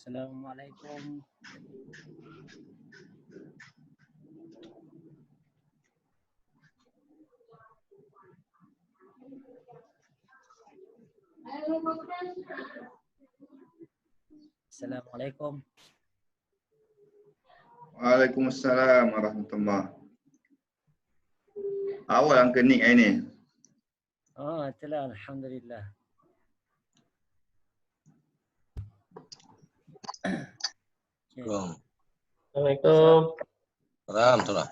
Assalamualaikum. Assalamualaikum. Waalaikumsalam warahmatullahi. Awal yang kenik ini. Oh, itulah alhamdulillah. Okay. Assalamualaikum. Alhamdulillah.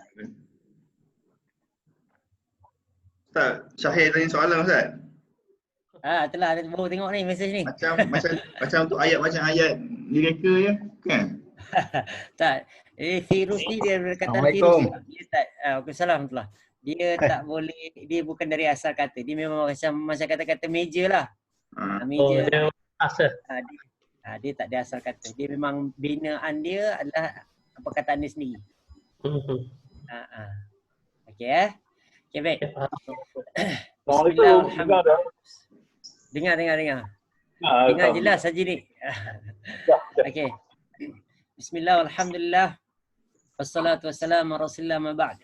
Ustaz, Syahir tanya soalan Ustaz. Itulah ada baru tengok ni mesej ni. Macam untuk ayat macam ayat direka ya, kan? Tak, virus ni dia berkaitan Assalamualaikum. virus. Dia tak, Waalaikumsalam warahmatullahi. Dia tak boleh, dia bukan dari asal kata. Dia memang macam kata-kata meja lah. Meja. Dia asal. Dia tak ada asal kata. Dia memang binaan dia adalah perkataan dia sendiri. Okey Okey baik. Bismillahirrahmanirrahim. Dengar. Dengar jelas saja ni. Okey. Bismillah, alhamdulillah. Wassalatu wassalamu ala rasulillah ma ba'd.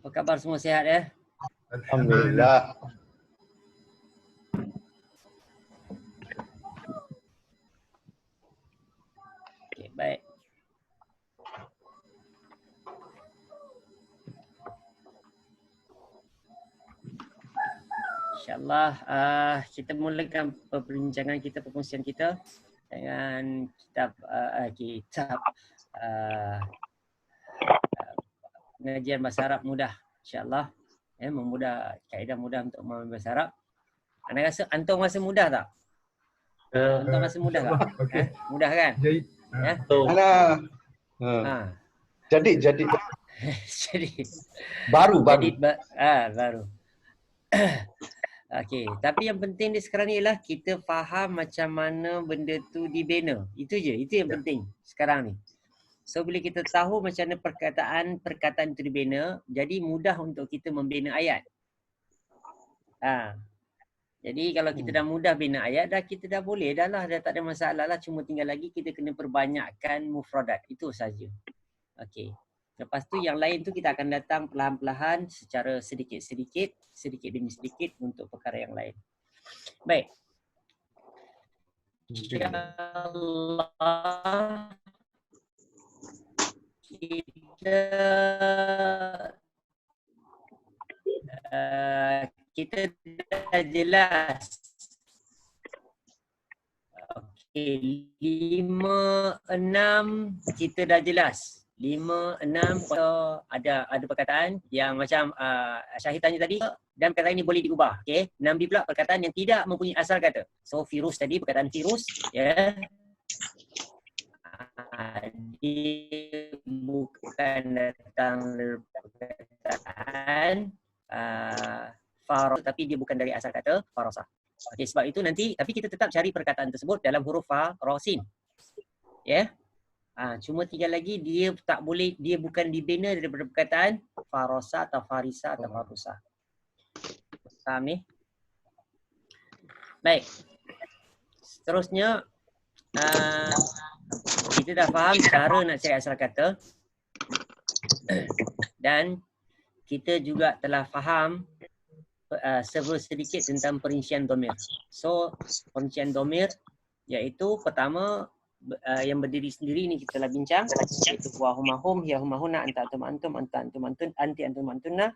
Apa khabar semua, sihat ya? Alhamdulillah. Okey, baik. InsyaAllah kita mulakan perbincangan kita, perkongsian kita dengan kitab pengajian bahasa Arab mudah, insyaAllah. Memudah, kaedah mudah untuk memahami bahasa Arab. Anda rasa, antum rasa mudah tak? Antum rasa mudah tak? Mudah kan? Ya? Jadi. Jadi Baru. baru. Okey, tapi yang penting di sekarang ni ialah kita faham macam mana benda tu dibina. Itu je, itu yang penting sekarang ni. So bila kita tahu macam mana perkataan itu dibina, jadi mudah untuk kita membina ayat. Jadi kalau kita dah mudah bina ayat, kita dah boleh dah tak ada masalah lah. Cuma tinggal lagi kita kena perbanyakkan mufradat. Itu saja. Okey. Lepas tu yang lain tu kita akan datang perlahan-perlahan secara sedikit demi sedikit untuk perkara yang lain. Baik. InsyaAllah kita dah jelas. Okey, 5, 6 kita dah jelas. 5, 6 ada perkataan yang macam Syahid tanya tadi, dan perkataan ini boleh diubah. Okey, 6B pula perkataan yang tidak mempunyai asal kata. So virus tadi, perkataan virus ya. Dia bukan datang dari perkataan faros, tapi dia bukan dari asal kata farosah. Okey, sebab itu nanti tapi kita tetap cari perkataan tersebut dalam huruf fa, ra, sin. Ya. Cuma tinggal lagi dia tak boleh, dia bukan dibina daripada perkataan farosa atau farisa atau farusa. Faham ni? Baik. Seterusnya kita dah faham cara nak cari asal kata dan kita juga telah faham sedikit tentang perincian domir. So perincian domir iaitu pertama yang berdiri sendiri ni kita telah bincang, iaitu wa huma hum, ya huma huna, anta antum antum, anta antum antun, anti antum antunna,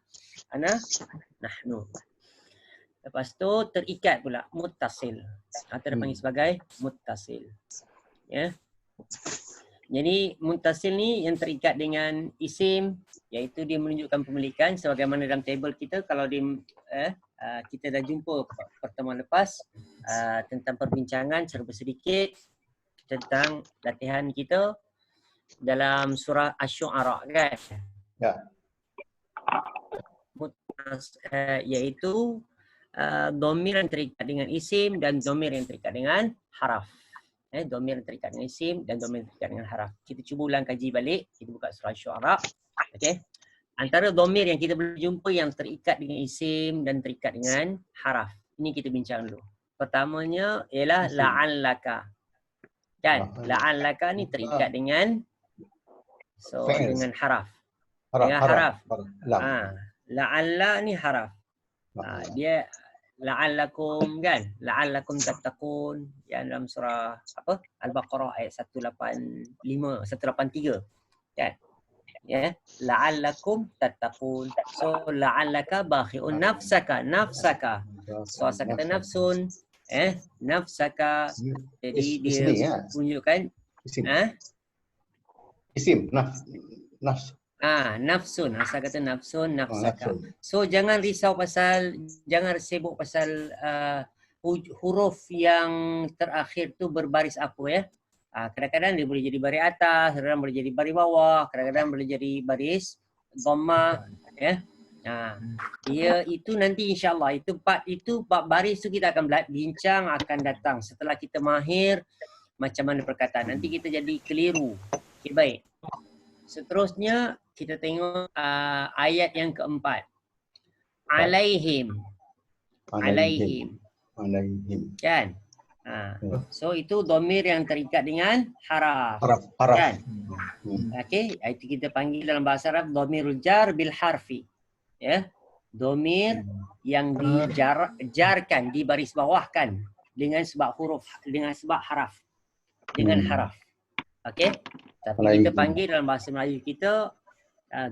ana nahnu. Lepas tu terikat pula muttasil. Atau dipanggil sebagai muttasil. Ya. Jadi muttasil ni yang terikat dengan isim, iaitu dia menunjukkan pemilikan sebagaimana dalam table kita. Kalau kita dah jumpa pertemuan lepas tentang perbincangan secara sedikit tentang latihan kita dalam surah Asy-Syu'ara kan? Ya. Iaitu dhamir yang terikat dengan isim dan dhamir yang terikat dengan haraf. Dhamir yang terikat dengan isim dan dhamir yang terikat dengan haraf. Kita cuba ulang kaji balik. Kita buka surah Asy-Syu'ara Okey. Antara dhamir yang kita boleh jumpa yang terikat dengan isim dan terikat dengan haraf. Ini kita bincang dulu. Pertamanya ialah Isim. la'allaka. Kan? La'allaka ni terikat dengan Fi'il. dengan haraf. Haraf. Dengan Haraf. haraf. Lam. La'alla ni haraf. Dia la'allakum kan? La'allakum tattaqun yang dalam surah apa? Al-Baqarah ayat 185, 183. Kan? Ya, la'allakum tattaqun. So la'allaka bakhi'un nafsaka. So asal kata nafsun, nafsaka. Jadi dia Ismi, ya. tunjukkan Isim. Isim. Nafs. Nafsun. Asal kata nafsun, nafsaka. Nafsun. So jangan risau jangan sibuk pasal huruf yang terakhir tu berbaris apa ya. Kadang-kadang dia boleh jadi baris atas, kadang-kadang boleh jadi baris bawah, kadang-kadang boleh jadi baris dhamma ya. Dia itu nanti insya-Allah bab baris tu kita akan bincang akan datang setelah kita mahir macam mana perkataan. Nanti kita jadi keliru. Okey, baik. Seterusnya kita tengok ayat yang keempat. Alaihim. Kan? So itu dhamir yang terikat dengan haraf. Kan? Okey, itu kita panggil dalam bahasa Arab dhamirul jar bil harfi. Ya. Dhamir yang dijarkan, dibarisbawahkan dengan sebab huruf, dengan sebab haraf. Dengan haraf. Okey? Tapi kita panggil dalam bahasa Melayu kita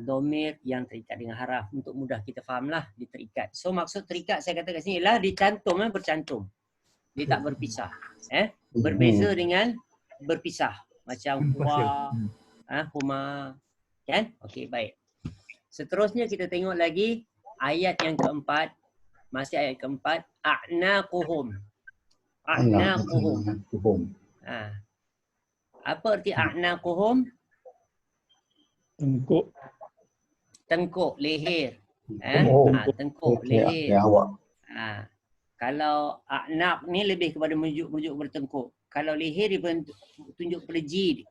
dhamir yang terikat dengan haraf untuk mudah kita fahamlah dia terikat. So maksud terikat saya kata kat sini ialah dicantum, bercantum. Dia tak berpisah. Berbeza dengan berpisah. Macam huwa, huma. Kan? Okey, baik. Seterusnya kita tengok lagi ayat yang keempat. Masih ayat keempat. A'naquhum. A'naquhum. Apa arti a'naquhum? Tengkuk, leher. Tengkuk, leher. Kalau a'naq ni lebih kepada merujuk bertengkuk. Kalau leher dia tunjuk pada jid.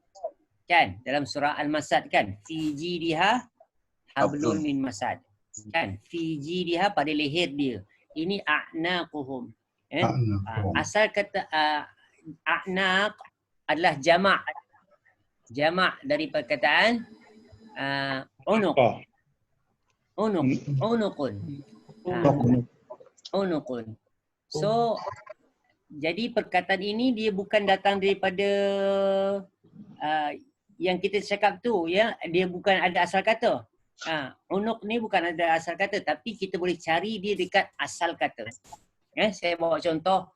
Kan? Dalam surah Al-Masad kan? Fi jidiha hablun min masad. Kan? Fi jidiha pada leher dia. Ini a'naquhum. Asal kata a'naq adalah jamak. Jamak dari perkataan unuq. Unuqun. So jadi perkataan ini dia bukan datang daripada yang kita cakap tu ya, dia bukan ada asal kata. Unuq ni bukan ada asal kata tapi kita boleh cari dia dekat asal kata. Saya bawa contoh.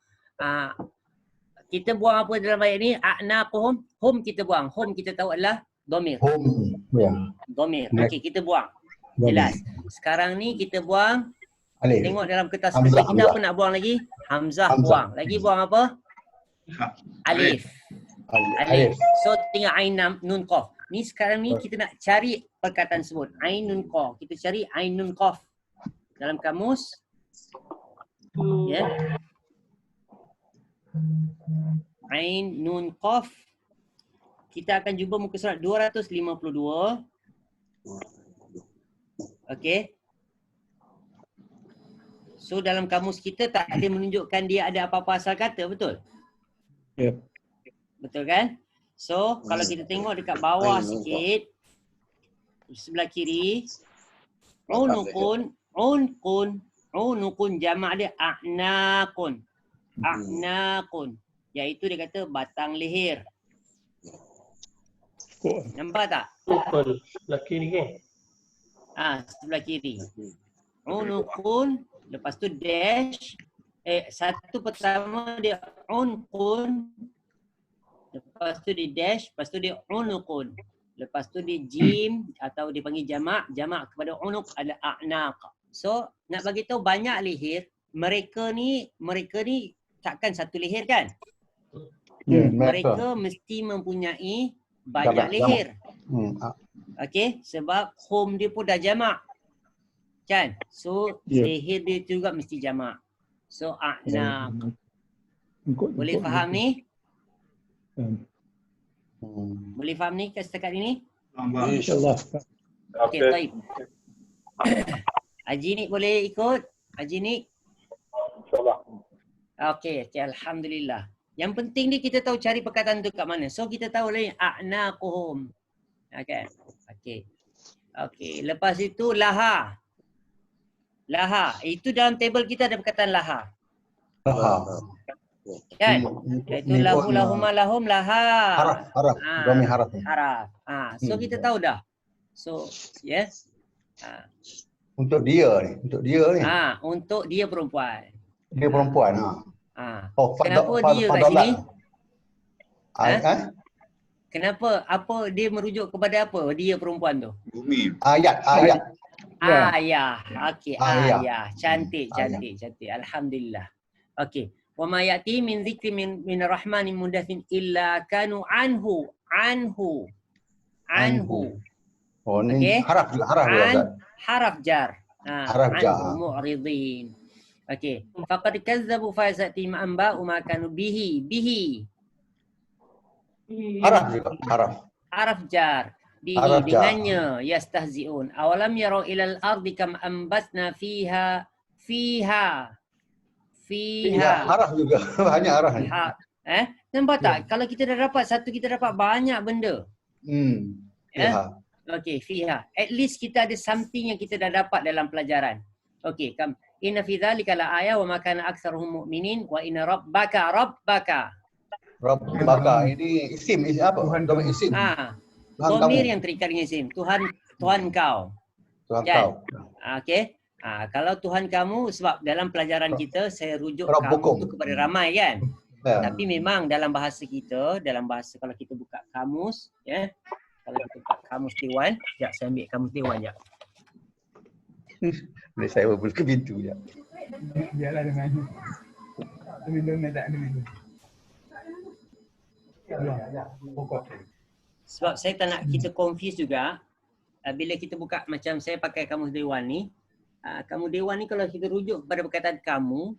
Kita buang apa dalam ayat ni? A'naquhum, hum kita buang. Hum kita tahu adalah dhamir. Dhamir. Okey, kita buang. Jelas. Sekarang ni kita buang. Alif. Tengok dalam kertas kita apa nak buang lagi? Hamzah buang. Lagi buang apa? Alif. So tinggal ain nun qaf. Ni sekarang ni kita nak cari perkataan sebut. Ain nun qaf. Kita cari ain nun qaf dalam kamus. Ya. Ain nun qaf. Kita akan jumpa muka surat 252. Okey. So dalam kamus kita tak ada menunjukkan dia ada apa-apa asal kata, betul? Ya. Betul kan? So kalau kita tengok dekat bawah sikit, sebelah kiri, unuqun jamak dia a'naqun. A'naqun. Iaitu dia kata batang leher. Nampak tak? Betul. Sebelah kiri kan? Sebelah kiri. Unuqun. Lepas tu dash. Satu pertama dia unqun. Lepas tu dia dash. Lepas tu dia unuqun. Lepas tu dia jim atau dia panggil jamak. Jamak kepada unuq adalah a'naq. So nak bagi tahu banyak leher. Mereka ni takkan satu leher kan? Mereka mesti mempunyai banyak leher. Okey, sebab hum dia pun dah jamak. Kan? So leher dia juga mesti jamak. So a'naq. Boleh faham ni? Boleh faham ni setakat ini? InsyaAllah. Okey, baik. Haji Nik boleh ikut? Haji Nik? InsyaAllah. Okey, alhamdulillah. Yang penting ni kita tahu cari perkataan tu kat mana. So kita tahu lah a'naquhum. Okay. Okey. Okey, lepas itu laha. Laha. Itu dalam table kita ada perkataan laha. Kan? Iaitu lahu, lahuma, lahum, laha. Haraf. Domi haraf. Haraf. So kita tahu dah. So, yes. Untuk dia ni. Untuk dia perempuan. Dia perempuan. Kenapa dia kat sini? Kenapa? Apa dia merujuk kepada apa? Dia perempuan tu. Bumi. Ayat. Ayah. Okey, Ayah. ayah. Cantik. Alhamdulillah. Okey. Wa ma ya'ti min dzikri min rahmanin mudathin illa kanu anhu. Oh ni Okey. haraf juga. Haraf jar. Haraf jar. Anhu mu'ridin. Okey. Faqad kazzabu fa yasati ma anba'u ma kanu bihi. Haraf juga. Haraf jar. Bihi Haraf jar. dengannya yastahzi'un. Awalam yarau ilal ardi kam ambatna fiha. Haraf juga. Banyak haraf ni. Nampak tak? Kalau kita dah dapat satu, kita dapat banyak benda. Okey, fiha. At least kita ada something yang kita dah dapat dalam pelajaran. Okey, kam inna fi dzalika la ayah wa ma kana aktsaruhum mu'minin wa inna rabbaka. Rabbaka ini isim apa? Domi isim. Dhamir yang terikat dengan isim. Tuhan kau. Tuhan Kan? kau. Okey. Kalau Tuhan kamu, sebab dalam pelajaran kita saya rujuk Rabbukum. kamu tu kepada ramai kan. Ya. Tapi memang dalam bahasa kita, kalau kita buka kamus, ya. Kalau kita buka kamus Dewan, sekejap saya ambil kamus Dewan sekejap. Boleh saya boleh ke pintu je. Biarlah dengan minum tak ada minum. Ya, pokok. Sebab saya tak nak kita confuse juga. Bila kita buka macam saya pakai kamus Dewan ni, kamus Dewan ni kalau kita rujuk kepada perkataan kamu,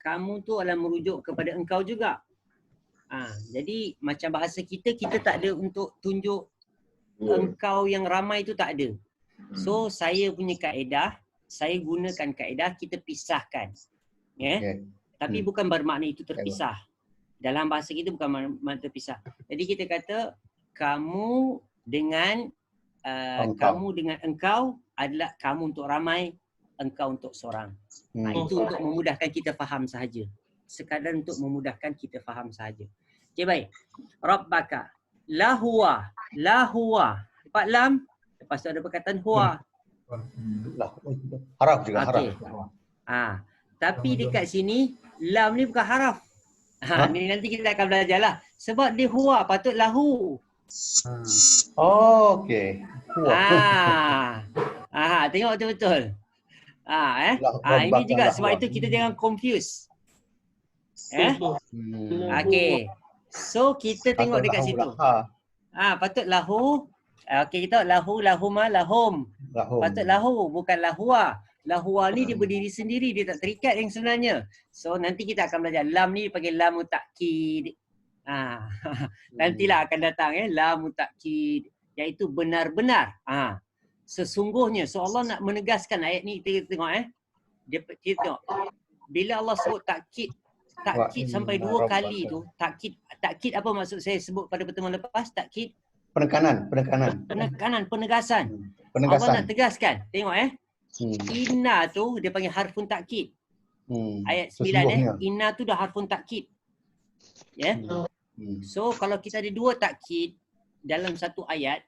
kamu tu adalah merujuk kepada engkau juga. Jadi macam bahasa kita tak ada untuk tunjuk engkau yang ramai tu tak ada. So saya punya kaedah, saya gunakan kaedah kita pisahkan. Tapi bukan bermakna itu terpisah. Dalam bahasa kita bukan bermakna terpisah. Jadi kita kata kamu dengan engkau adalah kamu untuk ramai, engkau untuk seorang. Itu untuk memudahkan kita faham sahaja. Sekadar untuk memudahkan kita faham sahaja. Okey, baik. Rabbaka. Lahuwa. Lepas lam, lepas tu ada perkataan huwa. Haraf juga, haraf. Okey. Tapi dekat sini, lam ni bukan haraf. Ni nanti kita akan belajar lah. Sebab dia huwa, patut lahu. Okey. Tengok betul-betul. Ini juga sebab itu kita jangan confuse. Okey. So kita tengok dekat situ. Patut lahu. Okey, kita lahu, lahuma, lahum. Patut lahu, bukan lahua. Lahua ni dia berdiri sendiri, dia tak terikat yang sebenarnya. So nanti kita akan belajar lam ni dipanggil lam ta'kid. Nantilah akan datang lam ta'kid, iaitu benar-benar. Sesungguhnya. So Allah nak menegaskan ayat ni, kita tengok kita tengok. Bila Allah sebut takkid sampai 2 kali tu, takkid apa maksud saya sebut pada pertemuan lepas? Takkid penegasan. Allah nak tegaskan. Tengok inna tu dia panggil harfun takkid. Ayat 9 inna tu dah harfun takkid. So kalau kita ada 2 takkid dalam satu ayat,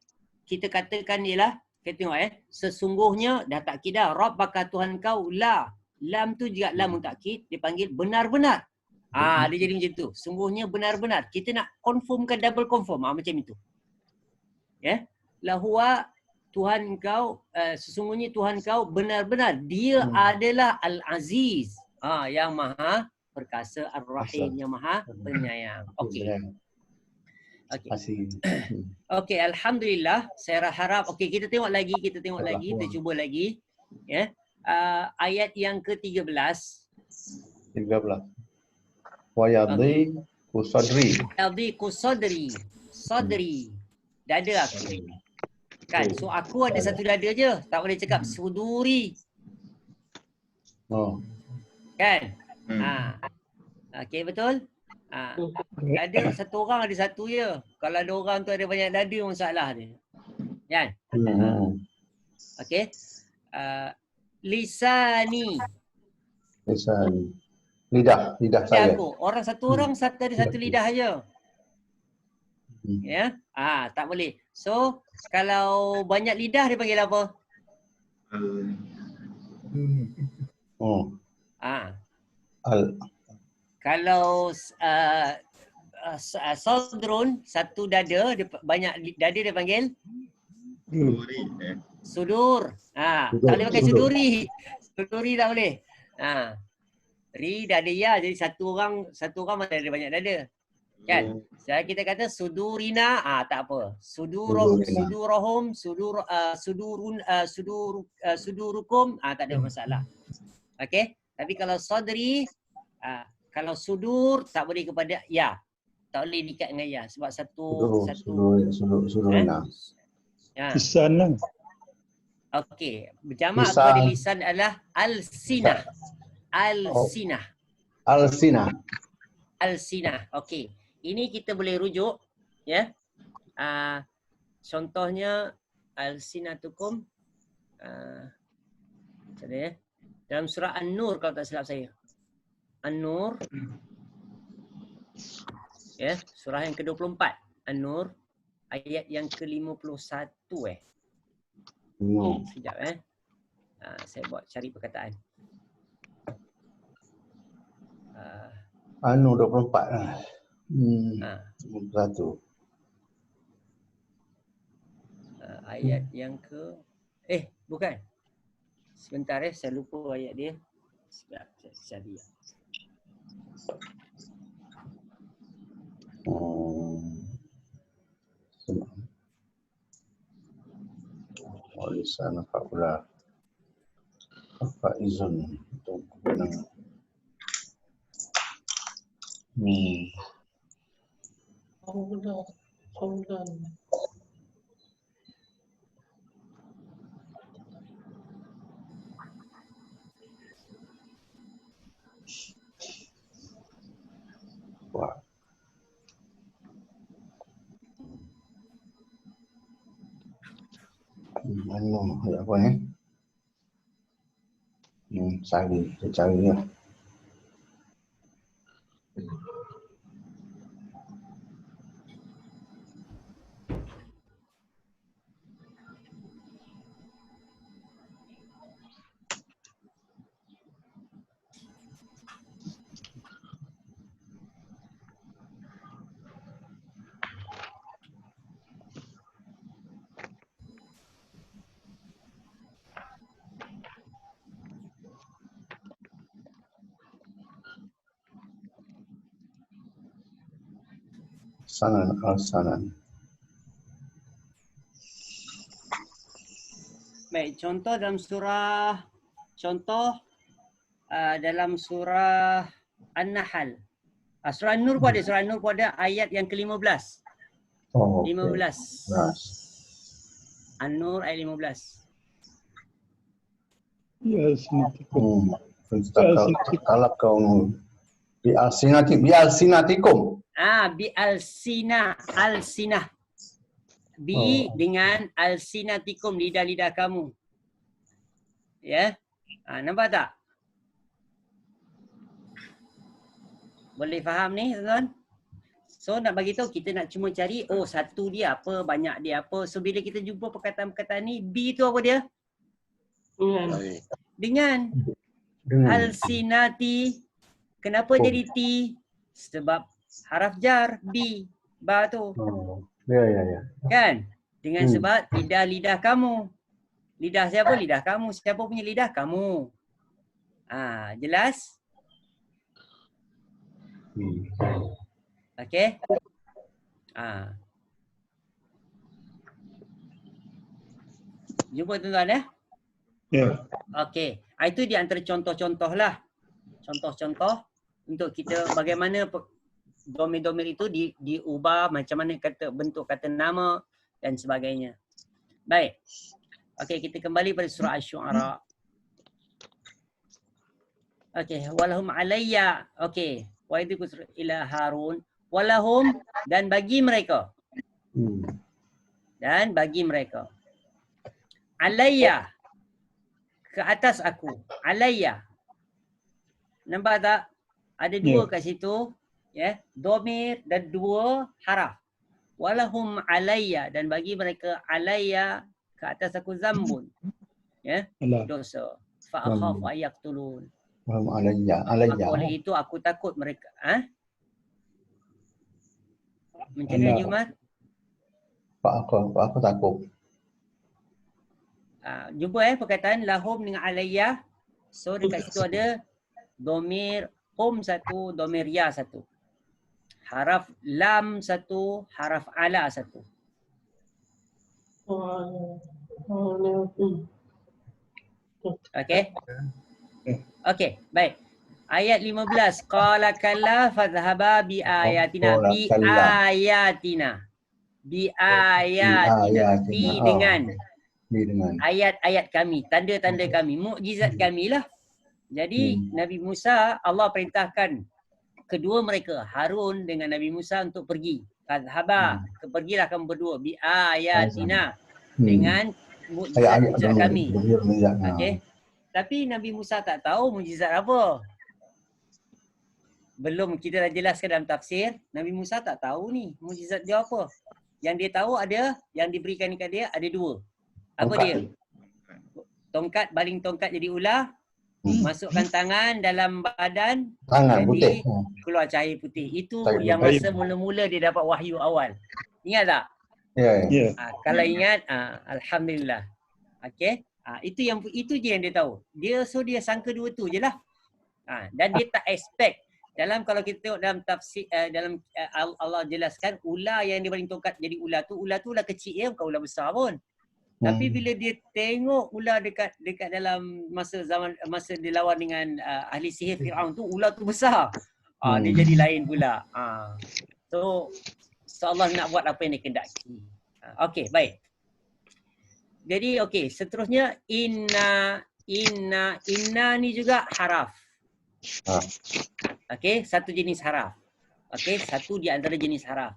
kita katakan ialah, kita tengok sesungguhnya dah takkid dah. Rabbaka Tuhan kau la. Lam tu juga lam takkid, dipanggil benar-benar. Dia jadi macam tu. Sungguhnya benar-benar. Kita nak confirmkan, double confirm. Macam itu. Lahuwa Tuhan kau, sesungguhnya Tuhan kau benar-benar. Dia adalah Al-Aziz. Yang maha perkasa, Ar-Rahim, yang maha penyayang. Okey. Okey, alhamdulillah. Saya harap kita tengok lagi, kita cuba lagi. Ayat yang ke-13. Wa yadhi kusadri. Sadri. Dada aku. Kan? So aku ada satu dada je. Tak boleh cakap suduri. Oh. Kan? Okey, betul? Dada satu orang ada satu je. Kalau ada orang tu ada banyak dada, masalah dia. Kan? Okey. Lisani. Lisan. Lidah Lidah saya. aku. Orang satu orang ada satu lidah aja. Ya? Tak boleh. So, kalau banyak lidah dia panggil apa? Oh. Al. Kalau sadrun, satu dada, banyak dada dia panggil sudur. Tak boleh pakai suduri. Suduri tak boleh. Ri dada ya, jadi satu orang mana ada banyak dada. Kan? Saya kita kata sudurina, tak apa. Suduruhum, sudurukum, tak ada masalah. Okey? Tapi kalau sadri, kalau sudur tak boleh kepada ya. Tak boleh diikat dengan ya sebab sudurina. Lisan lah. Okey, berjamak kepada lisan adalah alsinah. Alsinah. Okey. Ini kita boleh rujuk ya. Contohnya alsinatukum dalam surah An-Nur kalau tak silap saya. An-Nur ya, surah yang ke-24. An-Nur ayat yang ke-51 Sekejap saya buat cari perkataan. An-Nur 24 lah. 51. Ayat yang ke bukan. Sebentar saya lupa ayat dia. Sekejap saya cari. Lisan Faula. Faizun untuk menang. Wah. Mana apa ni? Saya cari ya. Sanan. Baik, contoh dalam surah An-Nahl. Surah An-Nur pun ada, ayat yang ke-15. 15. An-Nur ayat 15. Ya, sinatikum. Kalau kau bi'alsinatikum. Alsinah. Dengan alsinatikum, lidah-lidah kamu. Ya. Nampak tak? Boleh faham ni, tuan-tuan? So nak bagi tahu kita nak cuma cari satu dia apa, banyak dia apa. So bila kita jumpa perkataan-perkataan ni, B tu apa dia? Dengan. Alsinati. Kenapa jadi T? Sebab haraf jar B. Ba tu. Ya. Kan? Dengan sebab lidah-lidah kamu. Lidah siapa? Lidah kamu. Siapa punya lidah? Kamu. Jelas? Okey. Jumpa tuan-tuan ya? Ya. Okey. Itu di antara contoh-contoh lah. Contoh-contoh untuk kita bagaimana domir-domir itu diubah, macam mana bentuk kata nama dan sebagainya. Baik. Okey, kita kembali pada surah Asy-Syu'ara. Okey, walahum alayya. Okey, wa idh ila Harun walahum, dan bagi mereka. Dan bagi mereka. Alayya, ke atas aku. Alayya. Nampak tak? Ada dua kat situ. Ya, domir dan dua haraf. Walahum alayya, dan bagi mereka alayya, ke atas aku zambun. Ya, Allah. dosa. Fa akhafu ayaqtulun. Alayya. Maka Alayya. oleh itu aku takut mereka. Macam mana Allah. Jumar? Pak aku takut. Jumpa perkataan lahum dengan alayya. So dekat situ ada domir hum satu, domir ya satu. Haraf lam satu, haraf ala satu. Okey? Okey, baik. Ayat 15. Qala kalla fadhhaba bi ayatina. Qala Bi kalla. ayatina. Bi ayatina. Bi dengan Bi dengan. ayat-ayat kami, tanda-tanda kami, mukjizat kami lah. Jadi Nabi Musa, Allah perintahkan kedua mereka, Harun dengan Nabi Musa untuk pergi. Fadhhaba, pergilah kamu berdua bi ayatina, dengan mukjizat kami. Okey. Tapi Nabi Musa tak tahu mukjizat apa. Belum kita dah jelaskan dalam tafsir, Nabi Musa tak tahu ni mukjizat dia apa. Yang dia tahu ada, yang diberikan dekat dia ada dua. Apa Tongkat dia? Tongkat, baling tongkat jadi ular. Masukkan tangan dalam badan, Tangan jadi putih. keluar cahaya putih. Itu Cahaya yang putih. masa mula-mula dia dapat wahyu awal. Ingat tak? Ya. Ya. Kalau ingat, alhamdulillah. Okey. Itu je yang dia tahu. Dia sangka dua tu je lah. Dan dia tak expect. Kalau kita tengok dalam tafsir, Allah jelaskan ular yang dia baling tongkat jadi ular tu ular kecil ya, bukan ular besar pun. Tapi bila dia tengok ular dekat dalam masa dia lawan dengan ahli sihir Firaun tu, ular tu besar. Dia jadi lain pula. So Allah nak buat apa yang dia kendaki. Okey, baik. Jadi okey, seterusnya inna ni juga haraf. Okey, satu jenis haraf. Okey, satu di antara jenis haraf.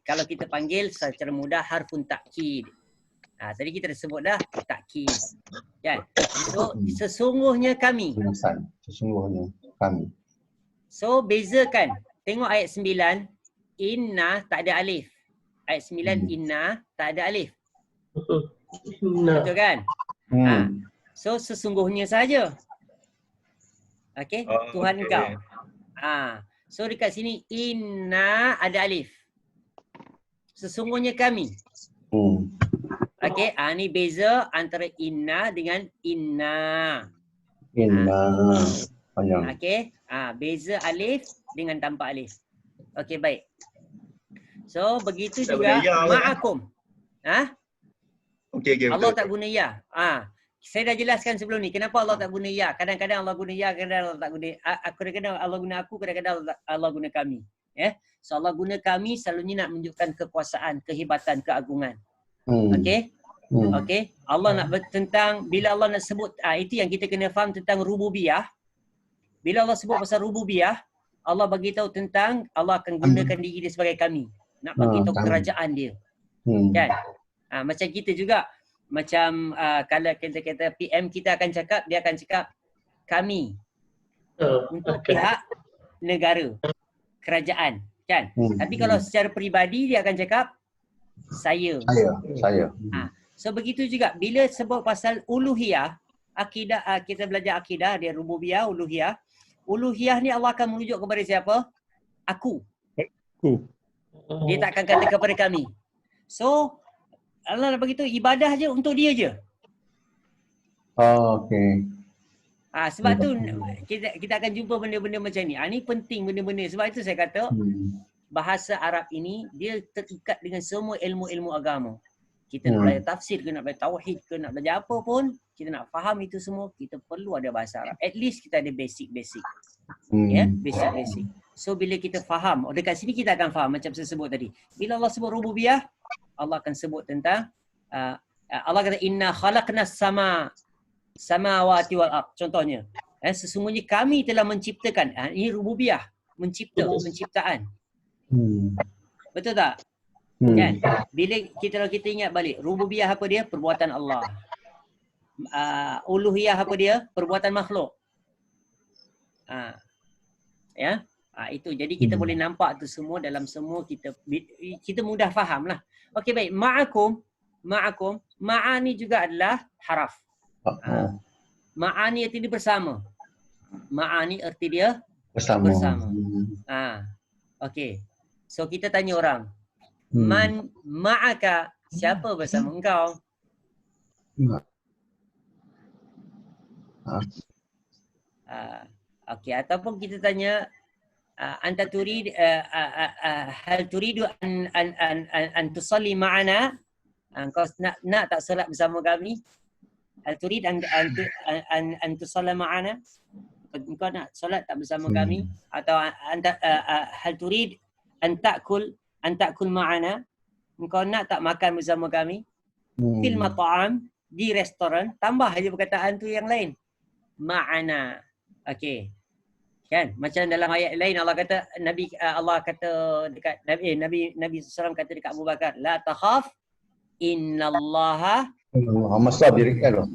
Kalau kita panggil secara mudah harfun takkid. Tadi kita dah sebut dah takkid. Kan? So sesungguhnya kami. Sesungguhnya kami. So bezakan. Tengok ayat 9, inna tak ada alif. Ayat 9 inna tak ada alif. Betul kan? So sesungguhnya saja. Okey, Tuhan engkau. So dekat sini inna ada alif. Sesungguhnya kami. Okey, ni beza antara inna dengan inna. Inna. Panjang. Okey, beza alif dengan tanpa alif. Okey, baik. So begitu Tak juga guna ya, ma'akum. Okey, Allah betul. tak guna ya. Saya dah jelaskan sebelum ni kenapa Allah tak guna ya. Kadang-kadang Allah guna ya, kadang-kadang Allah tak guna. Kadang-kadang Allah guna aku, kadang-kadang Allah guna kami. So Allah guna kami selalunya nak menunjukkan kekuasaan, kehebatan, keagungan. Okey? Okey. Allah nak tentang bila Allah nak sebut itu yang kita kena faham tentang rububiyah. Bila Allah sebut pasal rububiyah, Allah bagi tahu tentang Allah akan gunakan diri dia sebagai kami. Nak bagi tahu kerajaan dia. Kan? Macam kita juga, macam kalau kita kata PM kita akan cakap, dia akan cakap kami untuk pihak negara, kerajaan, kan? Tapi kalau secara peribadi dia akan cakap saya. So begitu juga bila sebut pasal uluhiyah, akidah, kita belajar akidah, dia rububiyah, uluhiyah. Uluhiyah ni Allah akan merujuk kepada siapa? Aku. Dia tak akan kata kepada kami. So Allah nak beritahu ibadah je untuk dia je. Okey. Sebab tu kita akan jumpa benda-benda macam ni. Ni penting benda-benda. Sebab itu saya kata bahasa Arab ini dia terikat dengan semua ilmu-ilmu agama. Kita nak belajar tafsir ke, nak belajar tauhid ke, nak belajar apa pun, kita nak faham itu semua, kita perlu ada bahasa Arab. At least kita ada basic-basic. Basic-basic. So bila kita faham, dekat sini kita akan faham macam saya sebut tadi. Bila Allah sebut rububiyah, Allah akan sebut tentang Allah kata inna khalaqnas samawati wal ard. Contohnya, sesungguhnya kami telah menciptakan. Ini rububiyah, penciptaan. Betul tak? Kan? Bila kita ingat balik, rububiyah apa dia? Perbuatan Allah. Uluhiyah apa dia? Perbuatan makhluk. Ya. Itu. Jadi kita boleh nampak tu semua dalam semua kita mudah faham lah. Okey, baik. Ma'akum. Ma'a ni juga adalah haraf. Ma'a ni arti dia bersama. Ma'a ni arti dia bersama. Okey. So kita tanya orang. Man ma'aka, siapa bersama engkau? Okey, ataupun kita tanya anta turid hal turidu an tusalli ma'ana? Engkau nak tak solat bersama kami? Hal turid an tusalli ma'ana? Engkau nak solat tak bersama kami? Atau anta hal turid an ta'kul ma'ana? Engkau nak tak makan bersama kami? Fil mat'am, di restoran, tambah aja perkataan tu yang lain. Ma'ana. Okey. Kan? Macam dalam ayat lain Allah kata Allah kata dekat Nabi SAW kata dekat Abu Bakar, la takhaf innallaha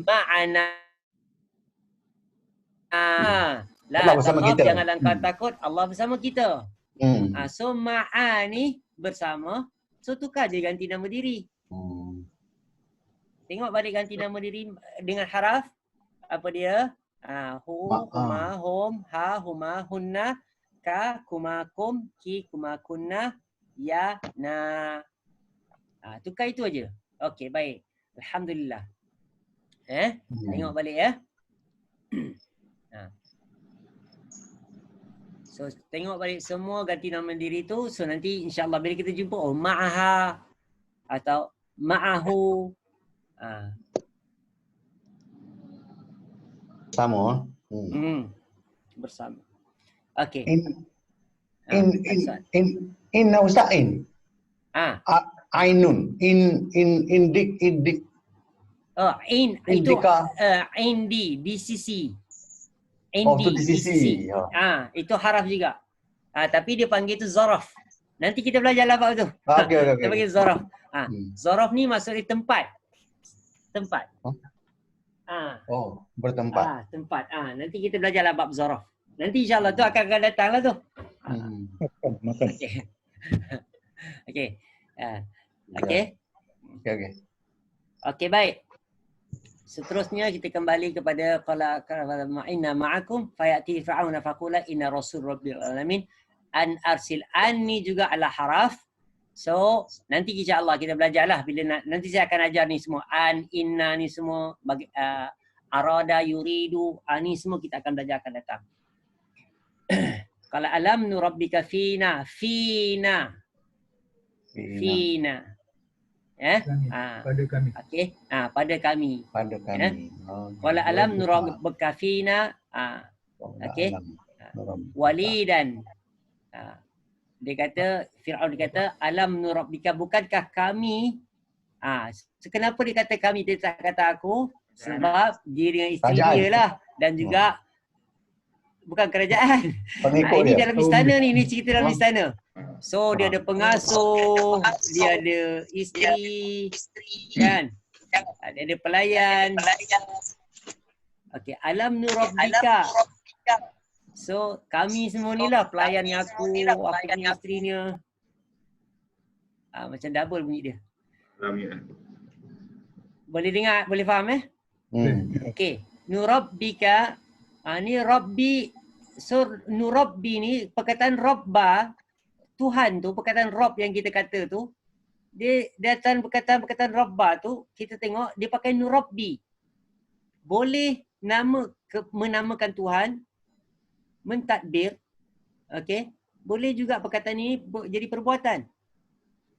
ma'ana. La takhaf, janganlah kau takut, Allah bersama kita. So ma'a ni bersama, so tukar je ganti nama diri. Tengok balik ganti nama diri dengan haraf apa dia? Hu, huma, hum, ha, huma, hunna, ka, kuma, kum, ki, kuma, kunna, ya, na. Tukar itu aja. Okey, baik. Alhamdulillah. Tengok balik ya. So tengok balik semua ganti nama diri tu. So nanti insya-Allah bila kita jumpa ma'aha atau ma'ahu. Sama. Bersama. Okey. In Ustaz in. Ainun. In dik. In itu indi di sisi. Indi di sisi. Itu haraf juga. Tapi dia panggil tu zaraf. Nanti kita belajar lafaz tu. Okey. Kita panggil zaraf. Zaraf ni maksudnya tempat. Bertempat. Tempat. Nanti kita belajar bab zaraf. Nanti insya-Allah tu akan datanglah tu. Makan. Okey. Okey, baik. Seterusnya kita kembali kepada qala ma'inna ma'akum fayati fir'auna faqula inna rasul rabbil alamin an arsil. An ni juga adalah haraf. So nanti insya-Allah kita belajarlah bila nanti saya akan ajar ni semua. An, inna ni semua bagi arada, yuridu, ni semua kita akan belajar akan datang. Kalau alam nurabbika fina. Pada kami. Okey. Pada kami. Kalau alam nurabbika fina. Okey. Walidan. Dia kata, Fir'aun dia kata, alam nurabbika, bukankah kami? Kenapa dia kata kami, dia tak kata aku? Sebab dia dengan isteri dia lah. Dan juga bukan kerajaan. Ini dalam istana ni, ini cerita dalam istana. So dia ada pengasuh, dia ada isteri, kan? Dia ada pelayan. Okey, alam nurabbika. So kami semua ni lah pelayannya aku punya isterinya. Macam double bunyi dia. Boleh dengar, boleh faham Okey, nurabbika. Ni rabbi. So nurabbi ni perkataan rabba, Tuhan tu, perkataan Rabb yang kita kata tu, dia datang perkataan rabba tu, kita tengok dia pakai nurabbi. Boleh menamakan Tuhan, mentadbir, okey. Boleh juga perkataan ini jadi perbuatan.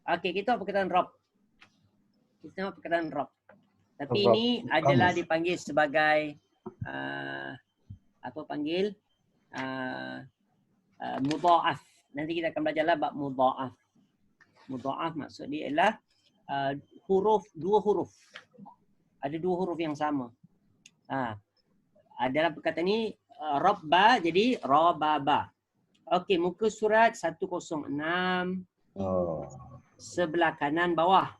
Okey, kita perkataan Rabb. Kita perkataan Rabb. Tapi ini adalah dipanggil sebagai mudha'af. Nanti kita akan belajarlah bab mudha'af. Mudha'af maksud dia ialah dua huruf. Ada dua huruf yang sama. Dalam perkataan ni rabba jadi rababa. Okey, muka surat 106 Oh. sebelah kanan bawah.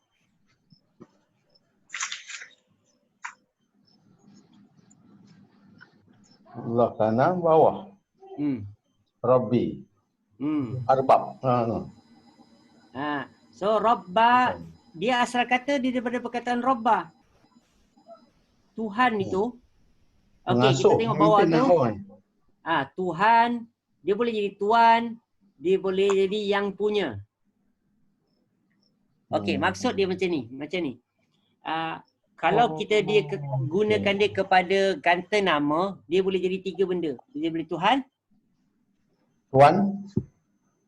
Sebelah kanan bawah. Rabbi. Arbab. So rabba dia asal kata dia daripada perkataan rabba. Tuhan itu. Okey, kita tengok bawah tu. Tuhan, dia boleh jadi tuan, dia boleh jadi yang punya. Okey, maksud dia macam ni. Kalau kita gunakan dia kepada kata nama, dia boleh jadi tiga benda. Dia boleh Tuhan.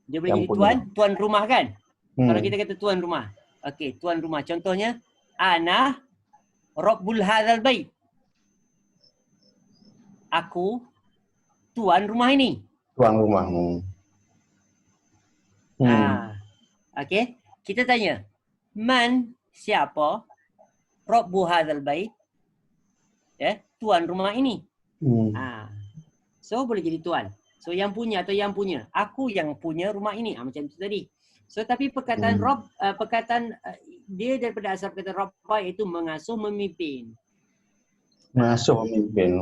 Dia boleh jadi tuan rumah kan? Kalau kita kata tuan rumah. Okey, tuan rumah. Contohnya, ana rabbul hadzal bait. Aku tuan rumah ini. Tuan rumah. Okey, kita tanya, man siapa rabbu hadzal bait? Tuan rumah ini. So boleh jadi tuan. So yang punya atau yang punya. Aku yang punya rumah ini. Macam tu tadi. So tapi perkataan dia daripada asal perkataan rabba iaitu mengasuh, memimpin. Mengasuh, memimpin.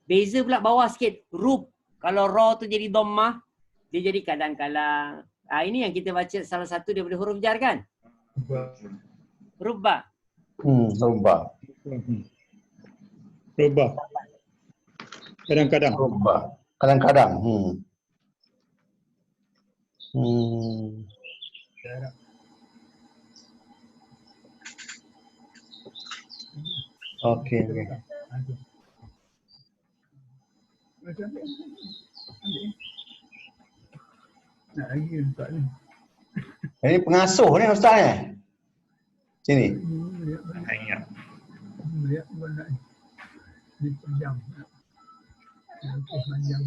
Beza pula bawah sikit. Rub. Kalau ra tu jadi dhammah, dia jadi kadang-kadang. Ini yang kita baca salah satu daripada huruf jar kan? Rubba. Rubba. Rubba. Kadang-kadang. Rubba. Kadang-kadang. Okey. Nak lagi Ustaz ni. Ini pengasuh ni Ustaz ni. Sini. Lihat mana ni. Ni panjang. Okey, panjang.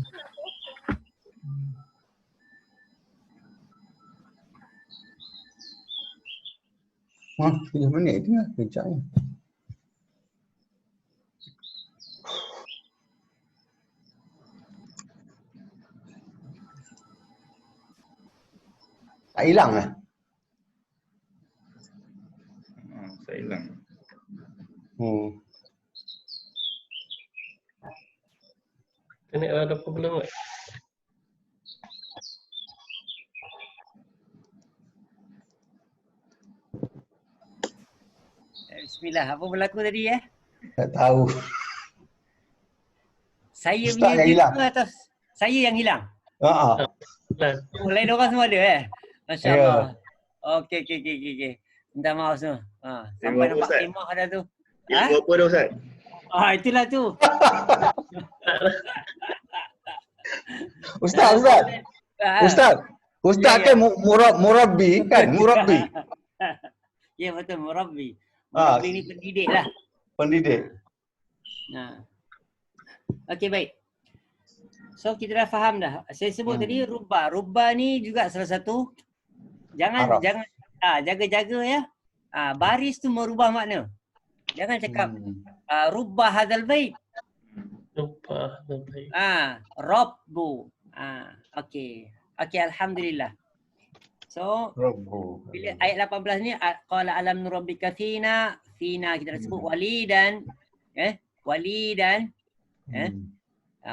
Wah, 3 minit je kejap ni. Tak hilang lah. Saya hilang. Internet ada problem tak? Bismillah. Apa berlaku tadi Tak tahu. Saya Ustaz punya yang hilang. ke atas? Saya yang hilang. Dan Lain orang semua ada Masya Ya. Allah. Okey. Minta maaf semua. Sampai nampak Ustaz. kemah dah tu. Ilmu apa dah Ustaz? Itulah tu. Ustaz. Ustaz Ya. kan murabbi kan? Murabbi. Ya betul, murabbi. Murabbi ni pendidik lah. Pendidik. Okey, baik. So kita dah faham dah. Saya sebut tadi rubba. Rubba ni juga salah satu jangan jaga-jaga ya. Baris tu merubah makna. Jangan cakap rubba hadzal bait. lupa baik. Rabbu. Okey, alhamdulillah. So Rabbu. bila ayat 18 ni qala alam nurabbika fina kita dah sebut walidan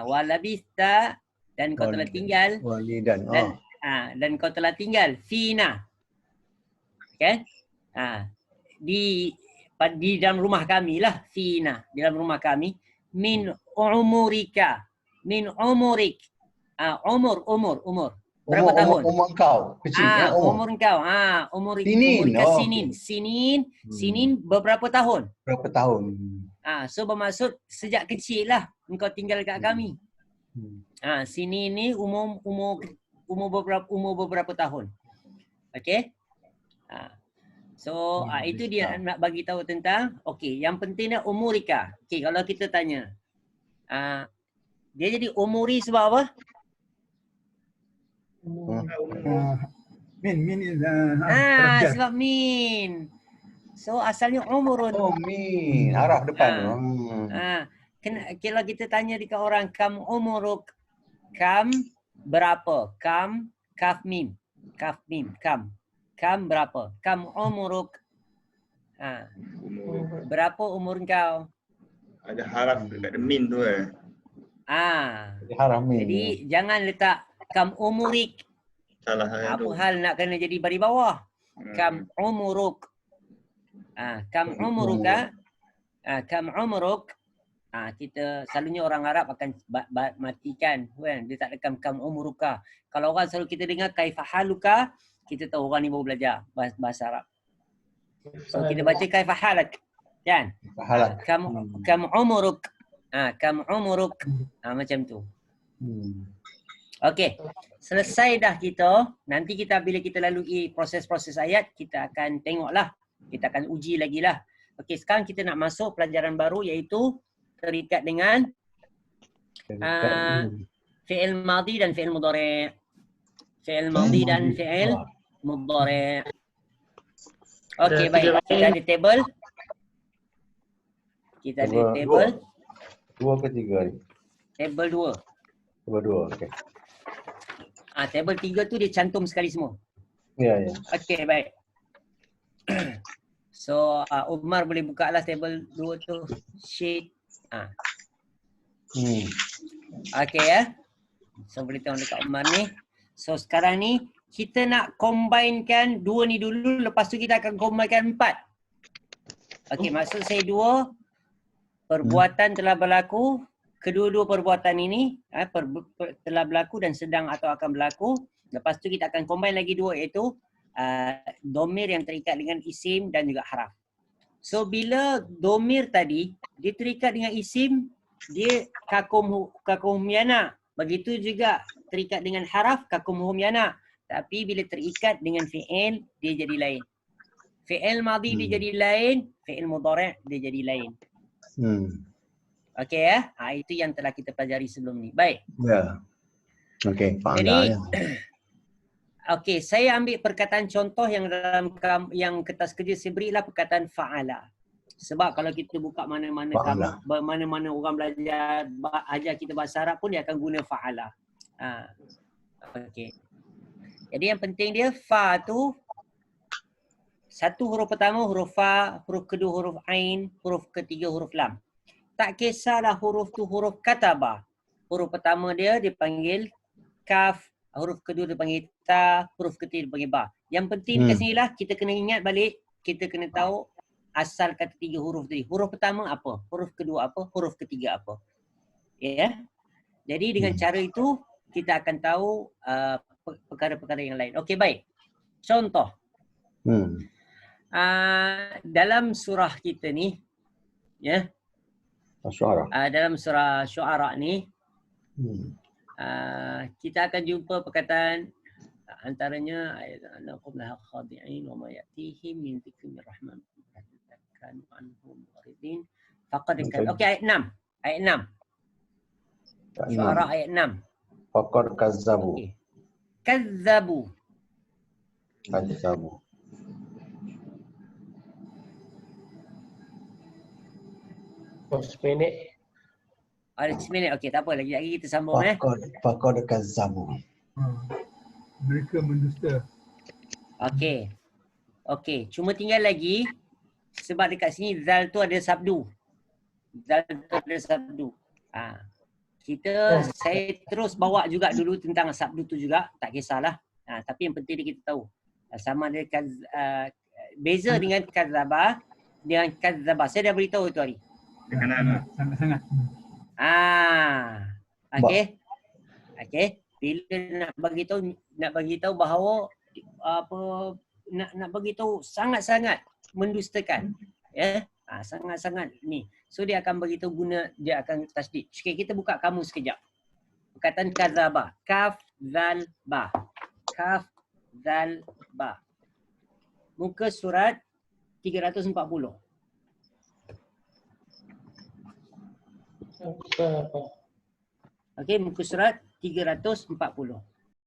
walabista dan kau telah tinggal Walidan. dan kau telah tinggal fina kan di dalam rumah kami lah, fina di dalam rumah kami, min umurik berapa tahun Umur kau kecil umur kau umur sinin beberapa tahun. Berapa tahun? So bermaksud sejak kecil lah engkau tinggal kat kami. Sini ni umur beberapa tahun. Okey. So itu dia nak bagi tahu tentang yang pentingnya umurika. Okey, kalau kita tanya dia jadi umuri sebab apa? Min is sebab min. So asalnya umurun. Oh, min. Haraf depan tu. Kalau kita tanya dekat orang kam umuruk, kam berapa? Kam kaf mim. Kaf mim kam. Kam berapa? Kam umuruk. Umur. Berapa umur kau? Ada haraf dekat min tu Jadi haraf min. Jadi jangan letak kam umurik. Salah saya Apa tu. hal nak kena jadi baris bawah? Kam umuruk. Kam umuruka. Kam umuruk. Kita selalunya orang Arab akan matikan kan. Dia tak lekam kam umuruka. Kalau orang selalu kita dengar kaifahaluka, kita tahu orang ni baru belajar bahasa Arab. So kita baca kaifahalak. Kan? Halak. Kam umuruk. Kam umuruk. Macam tu. Okey. Selesai dah kita. Nanti kita bila kita lalui proses-proses ayat, kita akan tengoklah. Kita akan uji lagi lah. Okey, sekarang kita nak masuk pelajaran baru iaitu terikat dengan fi'il madhi dan fi'il mudhari'. Fi'il madhi dan fi'il mudhari'. Okey, baik. Kita ada table. Kita ada table. 2 ke 3 ni? Table 2. Table 2, okey. Table 3 tu dia cantum sekali semua. Ya, ya. Okey, baik. So, Umar boleh buka lah table 2 tu. Sheet. Okey ya. So, boleh tengok dekat Umar ni. So, sekarang ni kita nak combinekan 2 ni dulu. Lepas tu kita akan combinekan 4. Okey, maksud saya 2. Perbuatan telah berlaku. Kedua-dua perbuatan ini telah berlaku dan sedang atau akan berlaku. Lepas tu kita akan combine lagi 2 iaitu domir yang terikat dengan isim dan juga haraf. So bila domir tadi dia terikat dengan isim, dia kakum humyana. Begitu juga terikat dengan haraf kakum humyana. Tapi bila terikat dengan fi'il, dia jadi lain. Fi'il madhi dia jadi lain, fi'il mudhari' dia jadi lain. Okey ya. Itu yang telah kita pelajari sebelum ni. Baik. Ya. Okey, faham Jadi, dah ya. okey, saya ambil perkataan contoh yang dalam yang kertas kerja saya berilah perkataan fa'ala. Sebab kalau kita buka mana-mana orang belajar ajar kita bahasa Arab pun dia akan guna fa'ala. Okey. Jadi yang penting dia fa tu satu huruf pertama huruf fa, huruf kedua huruf ain, huruf ketiga huruf lam. Tak kisahlah huruf tu huruf kataba. Huruf pertama dia dipanggil kaf, huruf kedua dipanggil ta, huruf ketiga dipanggil ba. Yang penting kat sini lah kita kena ingat balik, kita kena tahu asal kata 3 huruf tadi. Huruf pertama apa? Huruf kedua apa? Huruf ketiga apa? Ya. Jadi dengan cara itu kita akan tahu perkara-perkara yang lain. Okey, baik. Contoh. Dalam surah kita ni, ya. Dalam surah Syu'ara ni, kita akan jumpa perkataan antaranya anaqum laha khadi'in wa ma ya'tihim min dzikrin rahman kan anhum muridin faqad kan. Okey, ayat 6. Ayat 6. Syu'ara ayat 6. Faqad kazzabu. Okey. Kazzabu. Kazzabu. Seminit. Ada 9 minit. Okey, tak apa. Lagi kita sambung Faqad kazzabu. Mereka mendusta. Okey. Okey, cuma tinggal lagi sebab dekat sini zal tu ada sabdu. Zal tu ada sabdu. Saya terus bawa juga dulu tentang sabdu tu juga, tak kisahlah. Tapi yang penting kita tahu. Sama ada beza dengan kadzaba dengan kadzaba. Saya dah beritahu itu hari. Sangat-sangat. Okey. Okey. Bila nak bagi tahu bahawa nak bagi tahu sangat-sangat mendustakan, ya. Sangat-sangat ni. So dia akan bagi tahu dia akan tasdid. Okey, kita buka kamus sekejap. Perkataan kadzaba, kaf zal ba. Kaf zal ba. Muka surat 340. Okey, muka surat 340.